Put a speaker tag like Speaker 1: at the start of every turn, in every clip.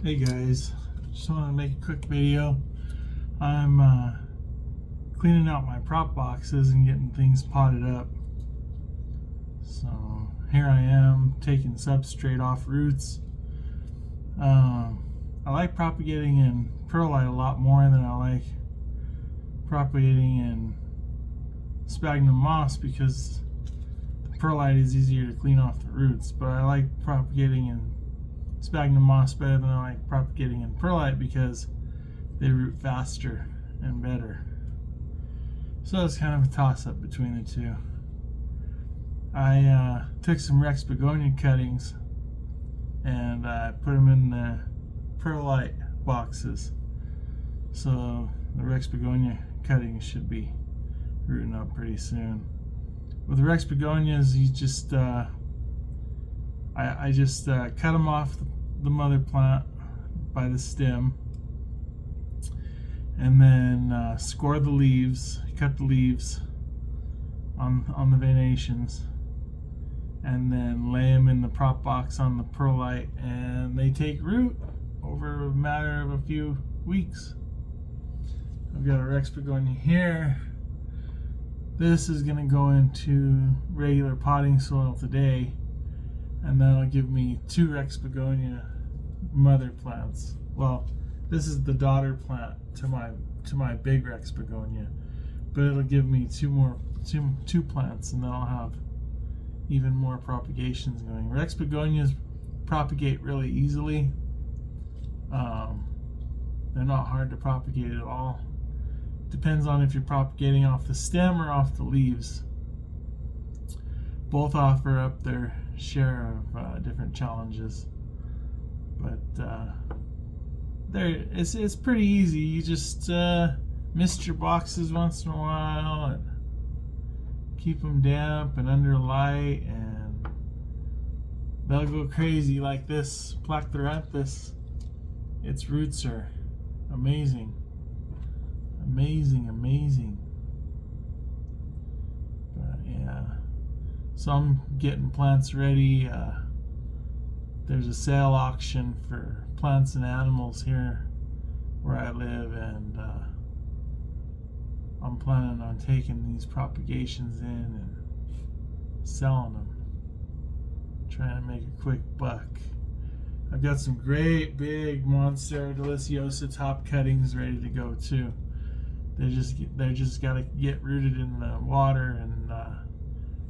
Speaker 1: Hey guys, just want to make a quick video. I'm cleaning out my prop boxes and getting things potted up. So here I am taking substrate off roots. I like propagating in perlite a lot more than I like propagating in sphagnum moss because the perlite is easier to clean off the roots, but I like propagating in sphagnum moss better than I like propagating in perlite because they root faster and better. So it's kind of a toss-up between the two. I took some Rex begonia cuttings and I put them in the perlite boxes. So the Rex begonia cuttings should be rooting up pretty soon. With the Rex begonias, you just I just cut them off the mother plant by the stem, and then score the leaves, cut the leaves on the venations, and then lay them in the prop box on the perlite, and they take root over a matter of a few weeks. I've got a Rex begonia here. This is going to go into regular potting soil today, and that'll give me 2 Rex begonia mother plants. Well, this is the daughter plant to my big Rex begonia, but it'll give me two plants, and then I'll have even more propagations going. Rex begonias propagate really easily. They're not hard to propagate at all. Depends on if you're propagating off the stem or off the leaves. Both offer up their share of different challenges, but it's pretty easy. You just mist your boxes once in a while and keep them damp and under light, and they'll go crazy like this Plactharanthus. Its roots are amazing. But yeah, so I'm getting plants ready. There's a sale auction for plants and animals here where I live, and I'm planning on taking these propagations in and selling them, trying to make a quick buck. I've got some great big Monstera deliciosa top cuttings ready to go too. They just got to get rooted in the water, and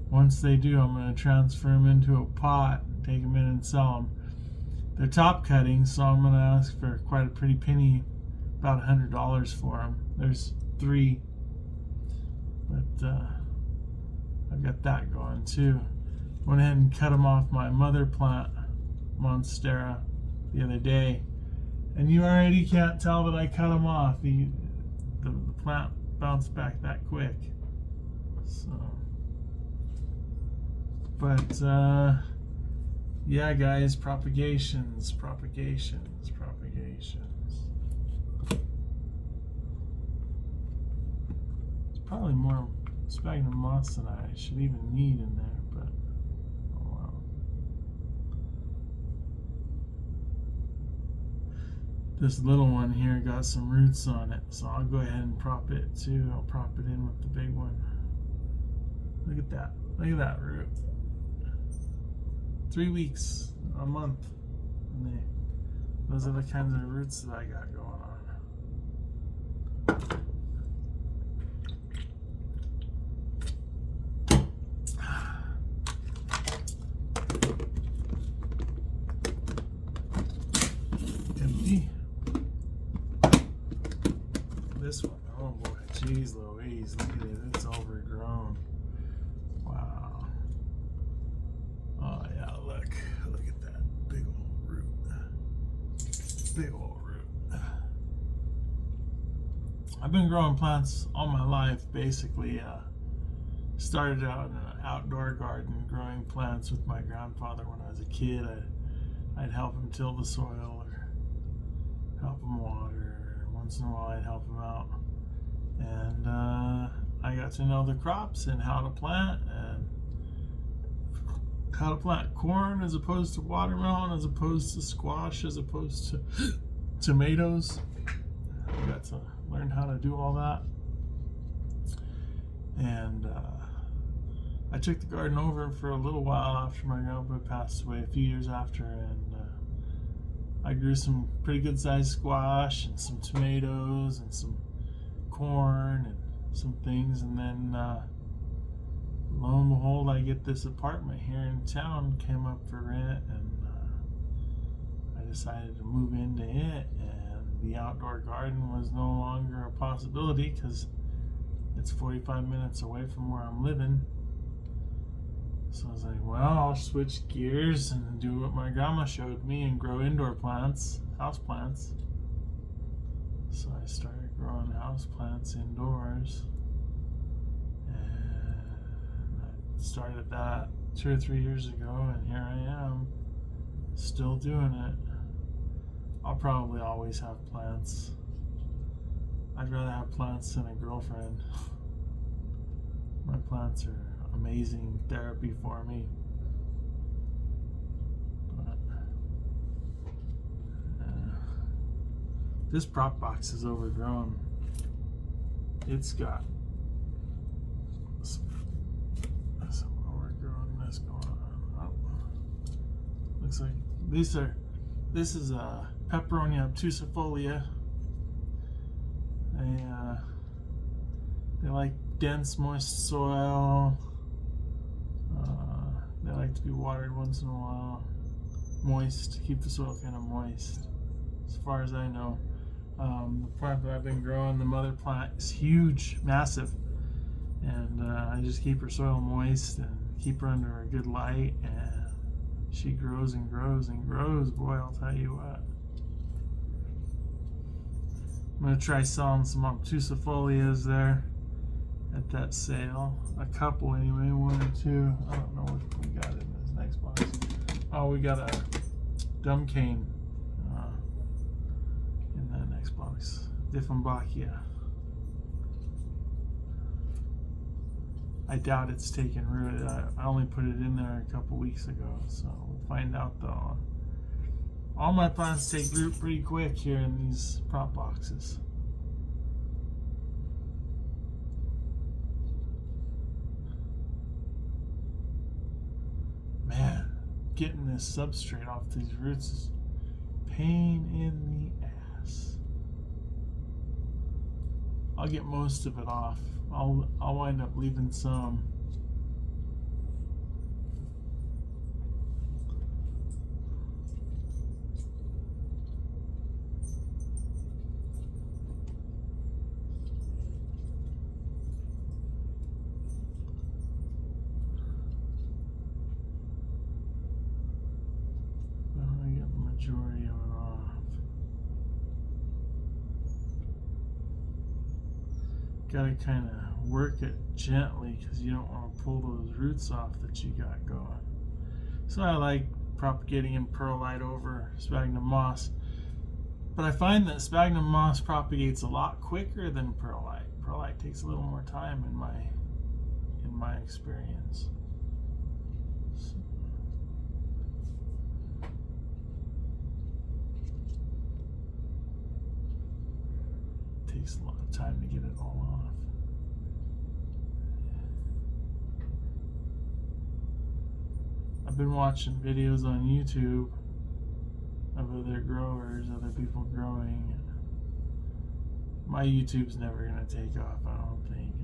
Speaker 1: once they do, I'm going to transfer them into a pot and take them in and sell them. They're top cuttings, so I'm going to ask for quite a pretty penny, about $100 for them. There's 3, but I've got that going too. Went ahead and cut them off my mother plant, Monstera, the other day, and you already can't tell that I cut them off. The plant bounced back that quick. So, but yeah, guys, propagations. It's probably more sphagnum moss than I should even need in there, but oh well. This little one here got some roots on it, so I'll go ahead and prop it too. I'll prop it in with the big one. Look at that root. 3 weeks, a month, and those are the kinds of roots that I got going on. Empty. This one, oh boy, jeez Louise, look at it, it's overgrown. Wow. Oh yeah, look at that big old root. I've been growing plants all my life, basically. Started out in an outdoor garden growing plants with my grandfather when I was a kid. I'd help him till the soil or help him water. Once in a while I'd help him out. And I got to know the crops and how to plant and how to plant corn as opposed to watermelon, as opposed to squash, as opposed to tomatoes. I got to learn how to do all that. And I took the garden over for a little while after my grandpa passed away, a few years after, and I grew some pretty good sized squash and some tomatoes and some corn and some things. And then lo and behold, I get this apartment here in town, came up for rent, and I decided to move into it. And the outdoor garden was no longer a possibility because it's 45 minutes away from where I'm living. So I was like, well, I'll switch gears and do what my grandma showed me and grow indoor plants, house plants. So I started growing house plants indoors. And I started that 2 or 3 years ago, and here I am, still doing it. I'll probably always have plants. I'd rather have plants than a girlfriend. My plants are amazing therapy for me. But this prop box is overgrown. It's got some overgrownness going on. Oh. Looks like this is a Peperomia obtusifolia. They like dense, moist soil. They like to be watered once in a while. Moist, keep the soil kind of moist, as far as I know. The plant that I've been growing, the mother plant, is huge, massive, and I just keep her soil moist and keep her under a good light, and she grows and grows and grows. Boy, I'll tell you what. I'm going to try selling some obtusifolias there at that sale. A couple anyway, 1 or 2. I don't know what we got in this next box. Oh, we got a gum cane in that next box. Dieffenbachia. I doubt it's taken root. I only put it in there a couple weeks ago, so we'll find out though. All my plants take root pretty quick here in these prop boxes. Man, getting this substrate off these roots is pain in the ass. I'll get most of it off. I'll wind up leaving some. Majority of it off. Gotta kind of work it gently because you don't want to pull those roots off that you got going. So I like propagating in perlite over sphagnum moss, but I find that sphagnum moss propagates a lot quicker than perlite. Perlite takes a little more time in my experience. So. Takes a lot of time to get it all off. I've been watching videos on YouTube of other growers, other people growing. My YouTube's never gonna take off, I don't think.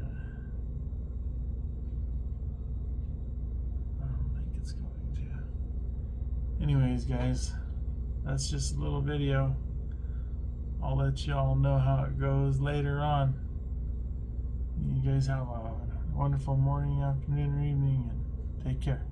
Speaker 1: I don't think it's going to. Anyways, guys, that's just a little video. I'll let y'all know how it goes later on. You guys have a wonderful morning, afternoon, or evening, and take care.